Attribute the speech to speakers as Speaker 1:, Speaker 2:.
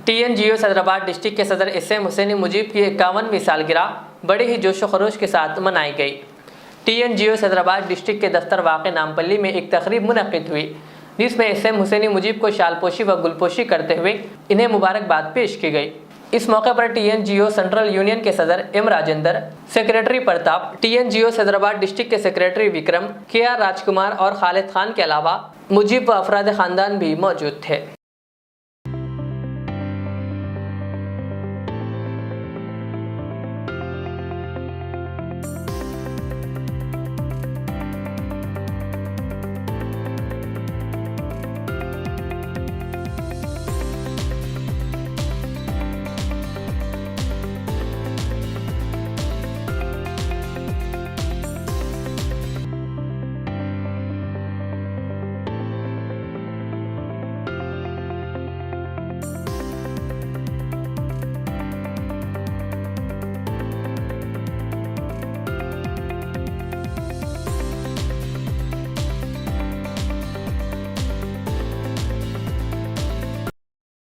Speaker 1: TNGO सदराबाद district के सदर SM हुसैन मुजीब की 51वीं सालगिरह बड़े ही जोश व खरोश के साथ मनाई गई। TNGO सदराबाद डिस्ट्रिक्ट के दफ्तर वाक़े नामपल्ली में एक तकरीब मुनक़िद हुई, जिसमें SM हुसैन मुजीब को शालपोशी व गुलपोशी करते हुए इन्हें मुबारकबाद पेश की गई। इस मौके पर TNGO सेंट्रल यूनियन के सदर M Rajendra, secretary Pratap, TNGO सदराबाद डिस्ट्रिक्ट के सेक्रेटरी विक्रम, KR राजकुमार और खालिद खान के अलावा मुजीब व अफराद ख़ानदान भी मौजूद थे।